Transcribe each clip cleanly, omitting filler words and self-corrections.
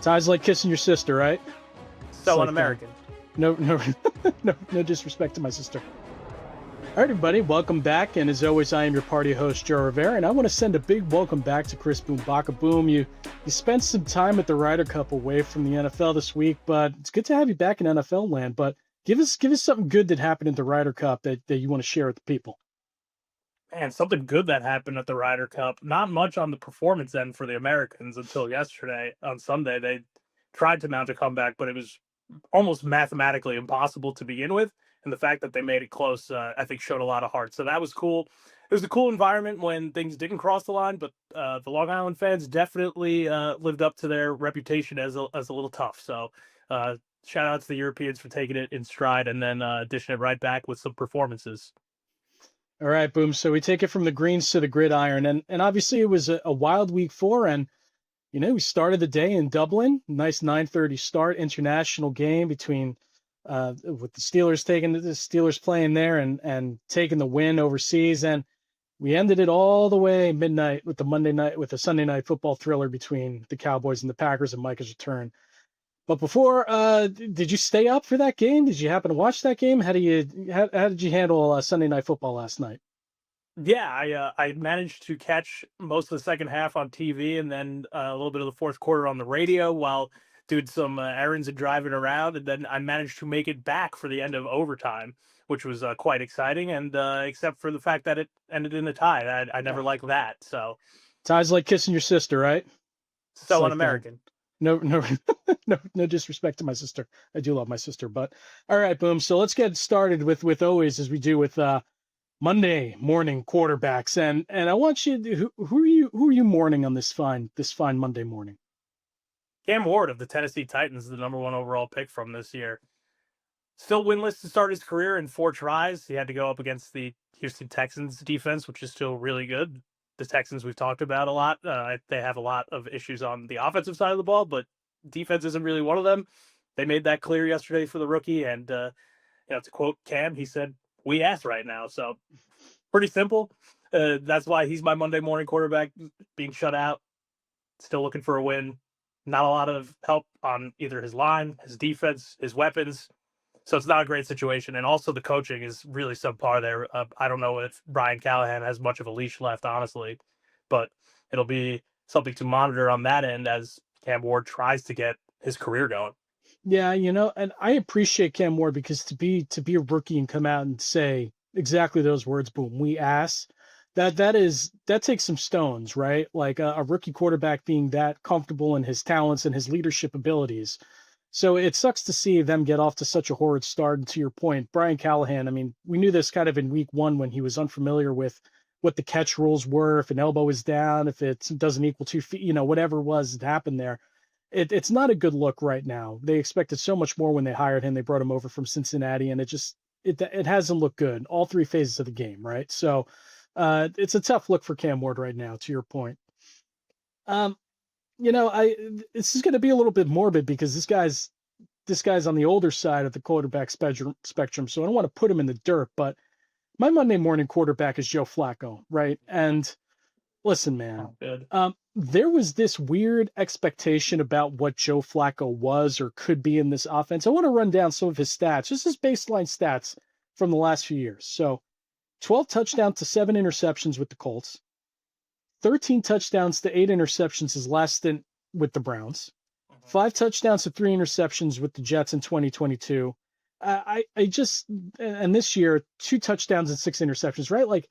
Ties like kissing your sister, right? It's So like un-American. no, no disrespect to my sister. All right, everybody, welcome back. And as always, I am your party host, Joe Rivera, and I want to send a big welcome back to Chris Bumbaca. Boom, you spent some time at the Ryder Cup away from the NFL this week, but it's good to have you back in NFL land. But give us something good that happened at the Ryder Cup that you want to share with the people. Man, something good that happened at the Ryder Cup. Not much on the performance end for the Americans until yesterday. On Sunday, they tried to mount a comeback, but it was almost mathematically impossible to begin with. And the fact that they made it close, I think, showed a lot of heart. So that was cool. It was a cool environment when things didn't cross the line, but the Long Island fans definitely lived up to their reputation as a little tough. So uh, shout out to the Europeans for taking it in stride and then dishing it right back with some performances. All right, boom. So we take it from the greens to the gridiron, and obviously it was a wild week 4, and we started the day in Dublin. Nice 9:30 start, international game between with the Steelers playing there and taking the win overseas, and we ended it all the way midnight with the Sunday night football thriller between the Cowboys and the Packers and Micah's return. But before, did you stay up for that game? Did you happen to watch that game? How did you handle Sunday night football last night? Yeah, I managed to catch most of the second half on TV and then a little bit of the fourth quarter on the radio while doing some errands and driving around, and then I managed to make it back for the end of overtime, which was quite exciting. And except for the fact that it ended in a tie, I never liked that. So Ties like kissing your sister, right? It's so like un-American. no, no disrespect to my sister. I do love my sister, but all right, boom. So let's get started with always as we do with Monday morning quarterbacks, and I want you to, who are you mourning on this fine Monday morning? Cam Ward of the Tennessee Titans, the number one overall pick from this year. Still winless to start his career in 4 tries. He had to go up against the Houston Texans defense, which is still really good. The Texans we've talked about a lot. They have a lot of issues on the offensive side of the ball, but defense isn't really one of them. They made that clear yesterday for the rookie. And to quote Cam, he said, "We ass right now." So pretty simple. That's why he's my Monday morning quarterback, being shut out. Still looking for a win. Not a lot of help on either his line, his defense, his weapons. So it's not a great situation. And also the coaching is really subpar there. I don't know if Brian Callahan has much of a leash left, honestly, but it'll be something to monitor on that end as Cam Ward tries to get his career going. Yeah, and I appreciate Cam Ward because to be a rookie and come out and say exactly those words, boom, we ass. That takes some stones, right? Like a rookie quarterback being that comfortable in his talents and his leadership abilities. So it sucks to see them get off to such a horrid start. And to your point, Brian Callahan, I mean, we knew this kind of in week 1 when he was unfamiliar with what the catch rules were, if an elbow is down, if it doesn't equal 2 feet, whatever it was that happened there. It's not a good look right now. They expected so much more when they hired him. They brought him over from Cincinnati, and it hasn't looked good all 3 phases of the game, right? So it's a tough look for Cam Ward right now, to your point. Um, I this is going to be a little bit morbid because this guy's on the older side of the quarterback spectrum, so I don't want to put him in the dirt. But my Monday morning quarterback is Joe Flacco, right? And listen, man, Oh, good. there was this weird expectation about what Joe Flacco was or could be in this offense. I want to run down some of his stats, just his baseline stats from the last few years. So 12 touchdowns to 7 interceptions with the Colts, 13 touchdowns to 8 interceptions his last stint with the Browns, 5 touchdowns to 3 interceptions with the Jets in 2022. I just, and this year, 2 touchdowns and 6 interceptions, right? Like,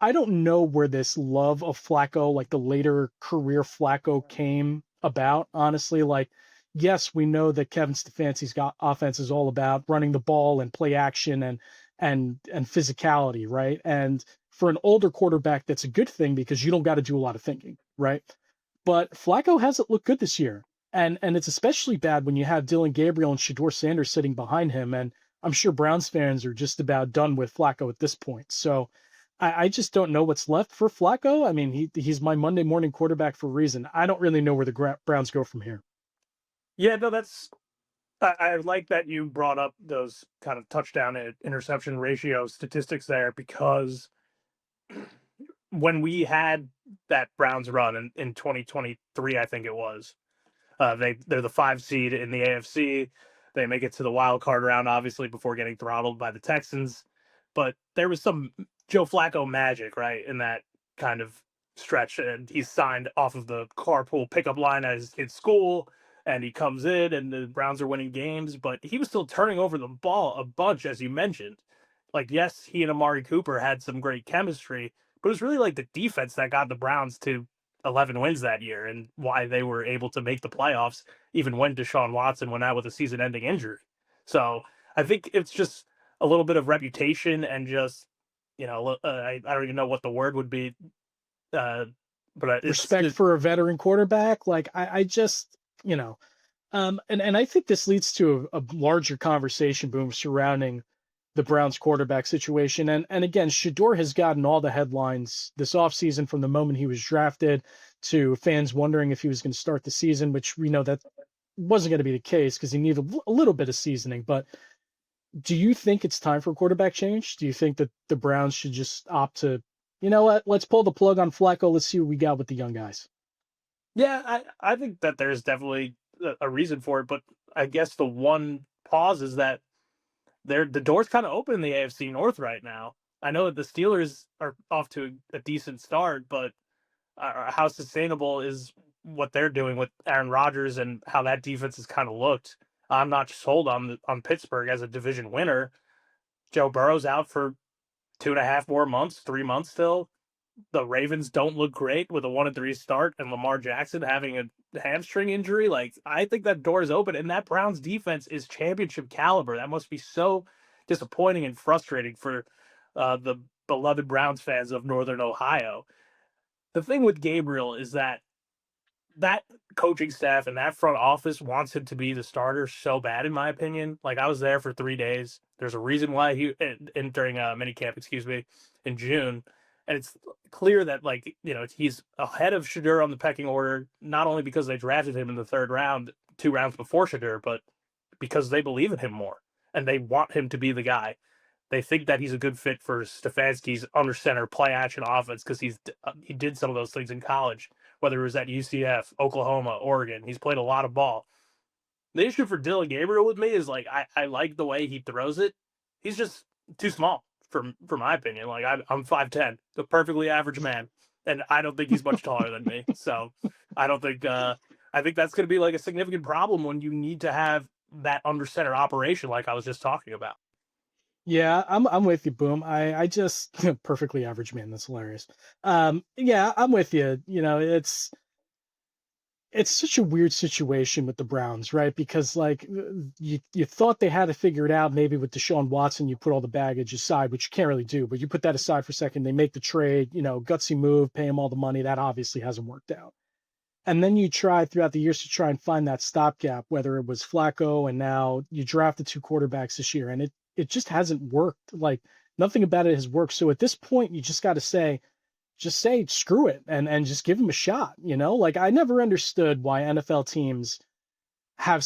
I don't know where this love of Flacco, like the later career Flacco, came about, honestly. Like, yes, we know that Kevin Stefanski's got offense is all about running the ball and play action and physicality, right? And for an older quarterback, that's a good thing because you don't got to do a lot of thinking, right? But Flacco hasn't looked good this year. And it's especially bad when you have Dylan Gabriel and Shador Sanders sitting behind him. And I'm sure Browns fans are just about done with Flacco at this point. So I just don't know what's left for Flacco. I mean, he's my Monday morning quarterback for a reason. I don't really know where the Browns go from here. Yeah, no, I like that you brought up those kind of touchdown and interception ratio statistics there because when we had that Browns run in 2023, I think it was, They're the 5 seed in the AFC. They make it to the wild card round, obviously, before getting throttled by the Texans. But there was some Joe Flacco magic, right, in that kind of stretch. And he's signed off of the carpool pickup line at his school, and he comes in, and the Browns are winning games. But he was still turning over the ball a bunch, as you mentioned. Like, yes, he and Amari Cooper had some great chemistry, but it was really like the defense that got the Browns to 11 wins that year and why they were able to make the playoffs, even when Deshaun Watson went out with a season ending injury. So I think it's just a little bit of reputation and just, I don't even know what the word would be. But Respect for a veteran quarterback. Like I just, and I think this leads to a larger conversation boom surrounding the Browns quarterback situation. And again, Shador has gotten all the headlines this offseason from the moment he was drafted to fans wondering if he was going to start the season, which we know that wasn't going to be the case because he needed a little bit of seasoning. But do you think it's time for a quarterback change? Do you think that the Browns should just opt to, you know what, let's pull the plug on Flacco. Let's see what we got with the young guys. Yeah, I think that there's definitely a reason for it, but I guess the one pause is that the door's kind of open in the AFC North right now. I know that the Steelers are off to a decent start, but how sustainable is what they're doing with Aaron Rodgers and how that defense has kind of looked? I'm not sold on Pittsburgh as a division winner. Joe Burrow's out for 2.5 more months, 3 months still. The Ravens don't look great with a 1-3 start, and Lamar Jackson having a hamstring injury. Like, I think that door is open, and that Browns defense is championship caliber. That must be so disappointing and frustrating for the beloved Browns fans of Northern Ohio. The thing with Gabriel is that coaching staff and that front office wants him to be the starter so bad, in my opinion. Like, I was there for 3 days. There's a reason why during minicamp, in June. And it's clear that, like, he's ahead of Shador on the pecking order, not only because they drafted him in the third round, 2 rounds before Shador, but because they believe in him more and they want him to be the guy. They think that he's a good fit for Stefanski's under center play action offense because he did some of those things in college, whether it was at UCF, Oklahoma, Oregon. He's played a lot of ball. The issue for Dylan Gabriel with me is, like, I like the way he throws it. He's just too small for my opinion. Like, I'm 5'10", the perfectly average man, and I don't think he's much taller than me. So I don't think I think that's going to be like a significant problem when you need to have that under center operation, like I was just talking about. Yeah, I'm with you, Boom. I just perfectly average man. That's hilarious. Yeah, I'm with you. It's such a weird situation with the Browns, right? Because like you thought they had to figure it out maybe with Deshaun Watson. You put all the baggage aside, which you can't really do, but you put that aside for a second. They make the trade, gutsy move, pay him all the money. That obviously hasn't worked out. And then you try throughout the years to try and find that stopgap, whether it was Flacco and now you drafted 2 quarterbacks this year, and it just hasn't worked. Like nothing about it has worked. So at this point, you just got to say screw it and just give him a shot. Like I never understood why NFL teams have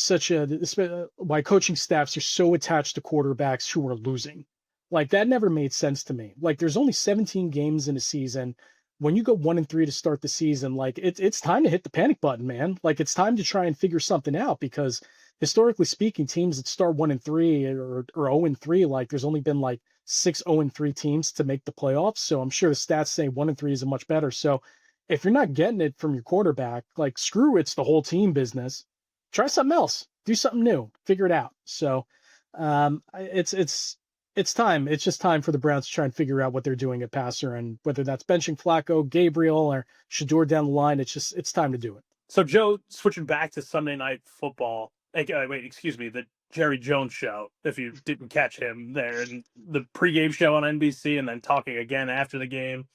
why coaching staffs are so attached to quarterbacks who are losing. Like that never made sense to me. Like there's only 17 games in a season. When you go 1-3 to start the season, like it's time to hit the panic button, man. Like it's time to try and figure something out because historically speaking, teams that start 1-3 or 0-3, like there's only been like 6 0-3 teams to make the playoffs. So I'm sure the stats say 1-3 is much better. So if you're not getting it from your quarterback, like screw it's the whole team business. Try something else. Do something new. Figure it out. So it's time. It's just time for the Browns to try and figure out what they're doing at passer, and whether that's benching Flacco, Gabriel, or Shador down the line. It's time to do it. So Joe, switching back to Sunday Night Football. The Jerry Jones show, if you didn't catch him there, and the pregame show on NBC, and then talking again after the game.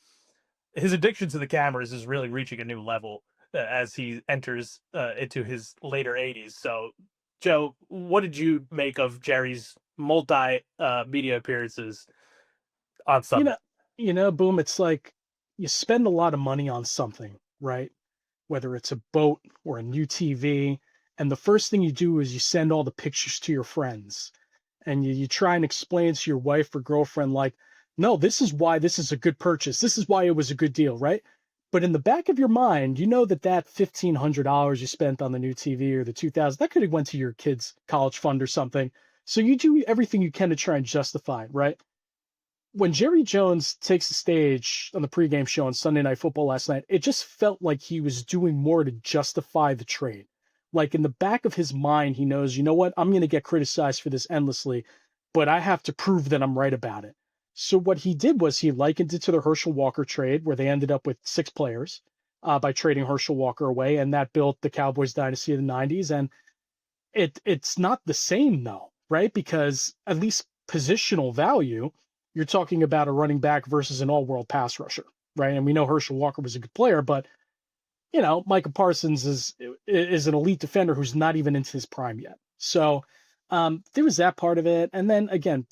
His addiction to the cameras is really reaching a new level as he enters into his later 80s. So, Joe, what did you make of Jerry's media appearances on Sunday? Boom, it's like you spend a lot of money on something, right? Whether it's a boat or a new TV. And the first thing you do is you send all the pictures to your friends and you try and explain to your wife or girlfriend, like, no, this is why this is a good purchase. This is why it was a good deal, right? But in the back of your mind, you know that that $1,500 you spent on the new TV or the 2000 that could have went to your kid's college fund or something. So you do everything you can to try and justify it, right? When Jerry Jones takes the stage on the pregame show on Sunday Night Football last night, it just felt like he was doing more to justify the trade. Like in the back of his mind, he knows, you know what, I'm going to get criticized for this endlessly, but I have to prove that I'm right about it. So what he did was he likened it to the Herschel Walker trade, where they ended up with 6 players by trading Herschel Walker away, and that built the Cowboys dynasty of the '90s. And it's not the same though, right? Because at least positional value, you're talking about a running back versus an all-world pass rusher, right? And we know Herschel Walker was a good player, but Micah Parsons is an elite defender who's not even into his prime yet. So there was that part of it, and then again,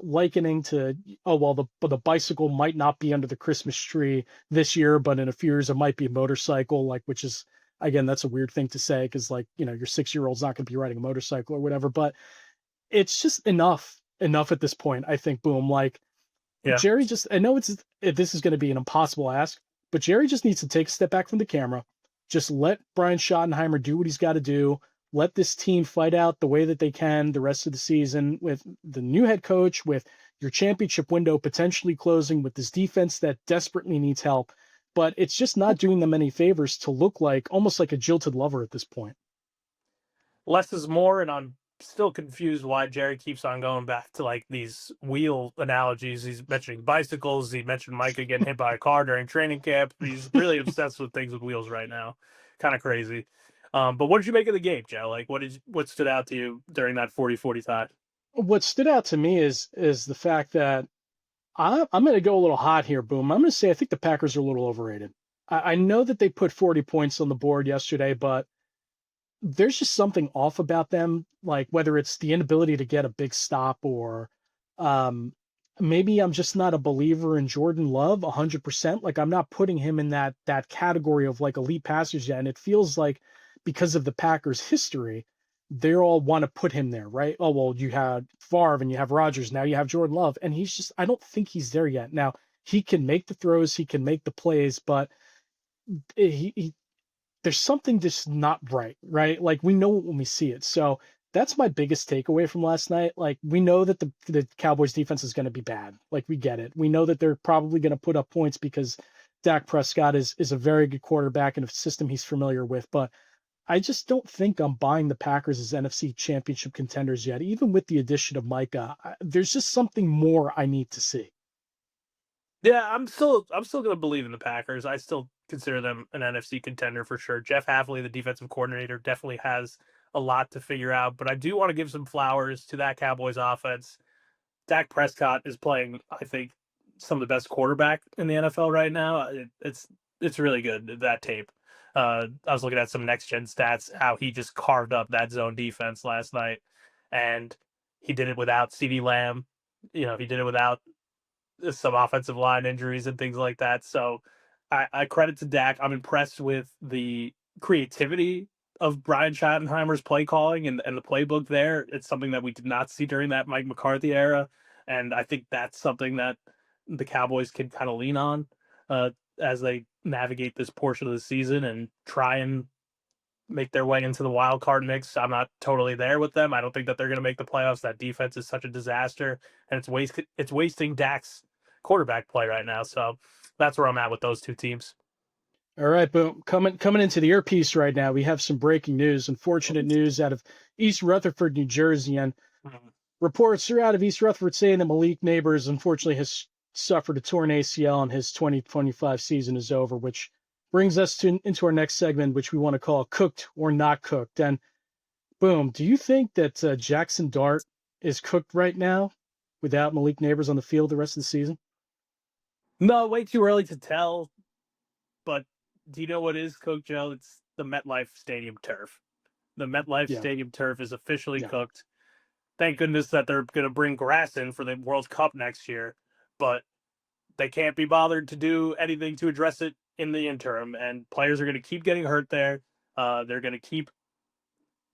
likening to the bicycle might not be under the Christmas tree this year, but in a few years it might be a motorcycle, like which is again that's a weird thing to say because your 6-year-old's not going to be riding a motorcycle or whatever, but it's just enough at this point. I think boom like Yeah. Jerry just I know this is going to be an impossible ask, but Jerry just needs to take a step back from the camera. Just let Brian Schottenheimer do what he's got to do. Let this team fight out the way that they can the rest of the season with the new head coach, with your championship window potentially closing, with this defense that desperately needs help. But it's just not doing them any favors to look like almost like a jilted lover at this point. Less is more, and I'm still confused why Jerry keeps on going back to like these wheel analogies. He's mentioning bicycles. He mentioned Micah getting hit by a car during training camp. He's really obsessed with things with wheels right now. Kind of crazy. But what did you make of the game, Joe? Like, what stood out to you during that 40-40 tie? What stood out to me is the fact that I'm going to go a little hot here, Boom. I'm going to say I think the Packers are a little overrated. I know that they put 40 points on the board yesterday, but there's just something off about them, like whether it's the inability to get a big stop or um, maybe I'm just not a believer in Jordan Love 100%. Like I'm not putting him in that category of like elite passers yet. And it feels like because of the Packers' history, they all want to put him there, right? Oh, well, you had Favre and you have Rodgers. Now you have Jordan Love. And I don't think he's there yet. Now, he can make the throws, he can make the plays, but he there's something just not right, right? Like we know it when we see it. So that's my biggest takeaway from last night. Like we know that the Cowboys defense is going to be bad. Like we get it. We know that they're probably going to put up points because Dak Prescott is a very good quarterback in a system he's familiar with. But I just don't think I'm buying the Packers as NFC Championship contenders yet. Even with the addition of Micah, there's just something more I need to see. Yeah, I'm still gonna believe in the Packers. I still consider them an NFC contender for sure. Jeff Hafley, the defensive coordinator, definitely has a lot to figure out. But I do want to give some flowers to that Cowboys offense. Dak Prescott is playing, I think, some of the best quarterback in the NFL right now. It's really good, that tape. I was looking at some next gen stats, how he just carved up that zone defense last night, and he did it without CeeDee Lamb. He did it without some offensive line injuries and things like that. So I credit to Dak. I'm impressed with the creativity of Brian Schottenheimer's play calling and the playbook there. It's something that we did not see during that Mike McCarthy era. And I think that's something that the Cowboys can kind of lean on as they navigate this portion of the season and try and make their way into the wild card mix. I'm not totally there with them. I don't think that they're going to make the playoffs. That defense is such a disaster, and it's wasting Dak's quarterback play right now. So that's where I'm at with those two teams. All right, boom. Coming into the earpiece right now, we have some breaking news, unfortunate news out of East Rutherford, New Jersey, and reports are out of East Rutherford saying that Malik Nabers unfortunately has suffered a torn ACL and his 2025 season is over, which brings us into our next segment, which we want to call cooked or not cooked. And boom, do you think that Jackson Dart is cooked right now without Malik Nabers on the field the rest of the season? No, way too early to tell. But do you know what is cooked, Joe? It's the MetLife Stadium turf. The MetLife Yeah, Stadium turf is officially yeah. cooked. Thank goodness that they're going to bring grass in for the World Cup next year, but they can't be bothered to do anything to address it in the interim. And players are going to keep getting hurt there. They're going to keep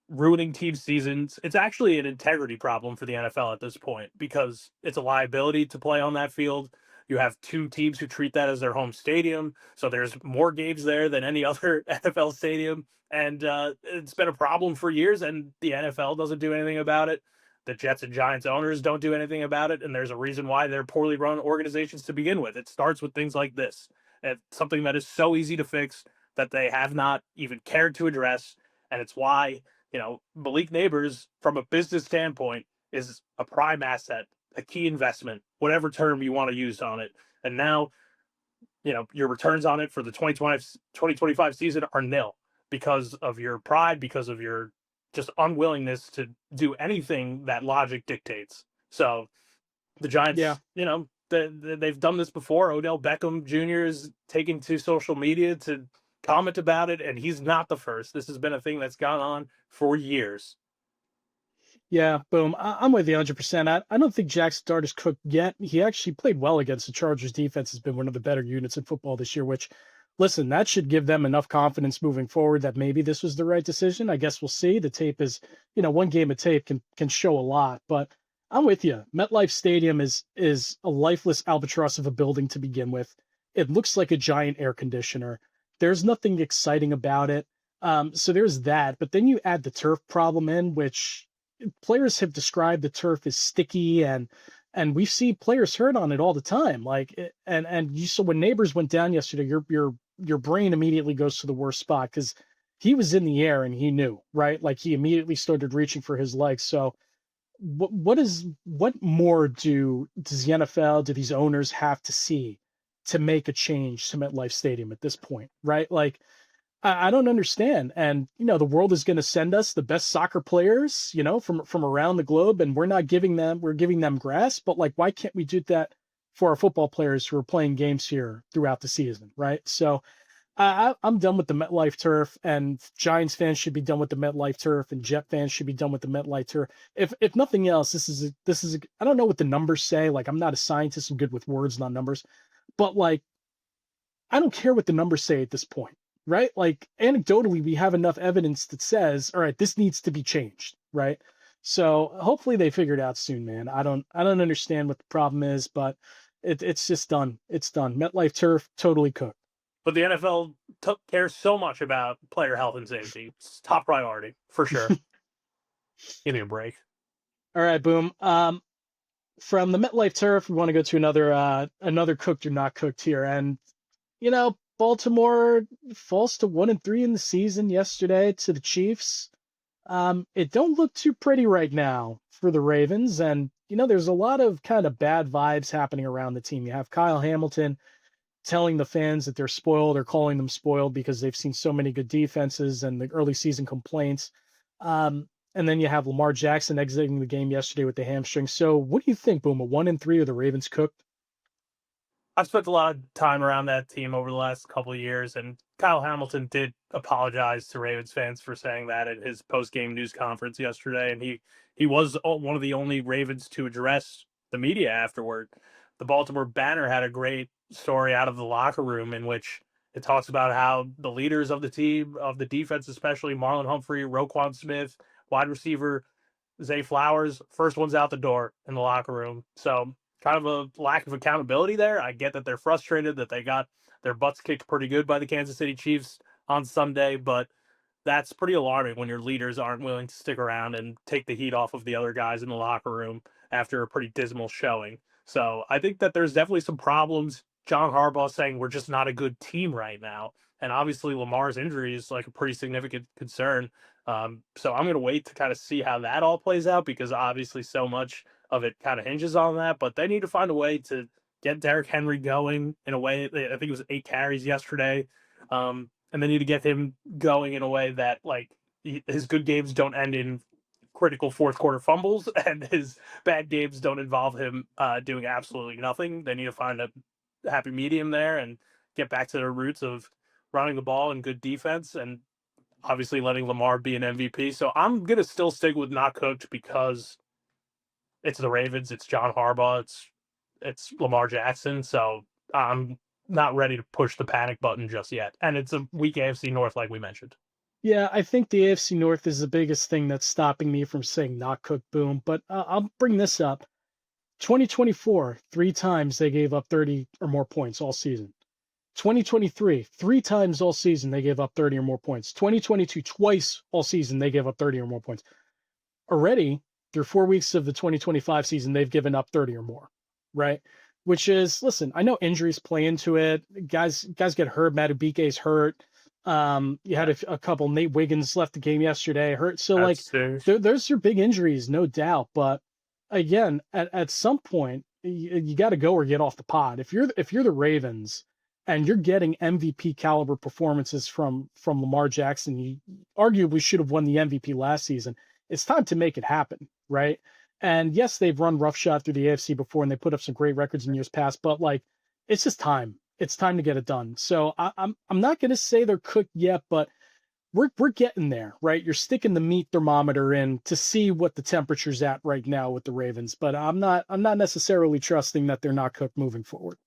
ruining team seasons. It's actually an integrity problem for the NFL at this point because it's a liability to play on that field. You have two teams who treat that as their home stadium. So there's more games there than any other NFL stadium. And it's been a problem for years, and the NFL doesn't do anything about it. The Jets and Giants owners don't do anything about it. And there's a reason why they're poorly run organizations to begin with. It starts with things like this. It's something that is so easy to fix that they have not even cared to address. And it's why, Malik Nabers, from a business standpoint, is a prime asset, a key investment, whatever term you want to use on it. And now, your returns on it for the 2025 season are nil because of your pride, because of your just unwillingness to do anything that logic dictates. So the Giants, they've done this before. Odell Beckham Jr. is taken to social media to comment about it, and he's not the first. This has been a thing that's gone on for years. Yeah, boom. I'm with you 100%. I don't think Jackson Dart is cooked yet. He actually played well against the Chargers defense, has been one of the better units in football this year, which, listen, that should give them enough confidence moving forward that maybe this was the right decision. I guess we'll see. The tape is, one game of tape can show a lot, but I'm with you. MetLife Stadium is a lifeless albatross of a building to begin with. It looks like a giant air conditioner. There's nothing exciting about it. So there's that. But then you add the turf problem in, which players have described the turf as sticky, and we see players hurt on it all the time. And you saw when Nabers went down yesterday, your brain immediately goes to the worst spot because he was in the air and he knew, right? Like he immediately started reaching for his legs. So what more does the NFL, do these owners have to see to make a change to MetLife Stadium at this point, right? Like I don't understand. And, the world is going to send us the best soccer players, from around the globe. And we're giving them grass, but like, why can't we do that for our football players who are playing games here throughout the season? Right. So I'm done with the MetLife turf, and Giants fans should be done with the MetLife turf, and Jet fans should be done with the MetLife turf. If nothing else, this is I don't know what the numbers say. Like, I'm not a scientist. I'm good with words, not numbers, but like, I don't care what the numbers say at this point. Right? Like anecdotally, we have enough evidence that says, all right, this needs to be changed. Right. So hopefully they figure it out soon, man. I don't understand what the problem is, but it's just done. It's done. MetLife turf, totally cooked. But the NFL cares so much about player health and safety. It's top priority for sure. Give me a break. All right, boom. From the MetLife turf, we want to go to another cooked or not cooked here. And, Baltimore falls to 1-3 in the season yesterday to the Chiefs. It don't look too pretty right now for the Ravens. And, there's a lot of kind of bad vibes happening around the team. You have Kyle Hamilton telling the fans that they're spoiled, or calling them spoiled because they've seen so many good defenses and the early season complaints. And then you have Lamar Jackson exiting the game yesterday with the hamstring. So what do you think, Boom? A 1-3 or the Ravens cooked? I've spent a lot of time around that team over the last couple of years, and Kyle Hamilton did apologize to Ravens fans for saying that at his post-game news conference yesterday, and he was one of the only Ravens to address the media afterward. The Baltimore Banner had a great story out of the locker room in which it talks about how the leaders of the team, of the defense especially, Marlon Humphrey, Roquan Smith, wide receiver Zay Flowers, first one's out the door in the locker room. So kind of a lack of accountability there. I get that they're frustrated that they got their butts kicked pretty good by the Kansas City Chiefs on Sunday, but that's pretty alarming when your leaders aren't willing to stick around and take the heat off of the other guys in the locker room after a pretty dismal showing. So I think that there's definitely some problems. John Harbaugh saying we're just not a good team right now. And obviously Lamar's injury is like a pretty significant concern. So I'm going to wait to kind of see how that all plays out, because obviously so much of it kind of hinges on that. But they need to find a way to get Derrick Henry going in a way. I think it was 8 carries yesterday. And they need to get him going in a way that like his good games don't end in critical fourth quarter fumbles, and his bad games don't involve him doing absolutely nothing. They need to find a happy medium there and get back to their roots of running the ball and good defense, and obviously letting Lamar be an MVP. So I'm going to still stick with not cooked because it's the Ravens, it's John Harbaugh, it's Lamar Jackson. So I'm not ready to push the panic button just yet. And it's a weak AFC North, like we mentioned. Yeah, I think the AFC North is the biggest thing that's stopping me from saying not cooked, Boom. But I'll bring this up. 2024, 3 times they gave up 30 or more points all season. 2023, 3 times all season they gave up 30 or more points. 2022, twice all season they gave up 30 or more points. Already, through 4 weeks of the 2025 season, they've given up 30 or more, right? Which is, listen, I know injuries play into it. Guys get hurt. Madubuike's hurt. You had a couple. Nate Wiggins left the game yesterday, hurt. So there's your big injuries, no doubt. But again, at some point, you got to go or get off the pod. If you're the Ravens and you're getting MVP caliber performances from Lamar Jackson, you arguably should have won the MVP last season. It's time to make it happen, right? And yes, they've run roughshod through the AFC before, and they put up some great records in years past. But it's just time. It's time to get it done. So I'm not going to say they're cooked yet, but we're getting there, right? You're sticking the meat thermometer in to see what the temperature's at right now with the Ravens. But I'm not necessarily trusting that they're not cooked moving forward.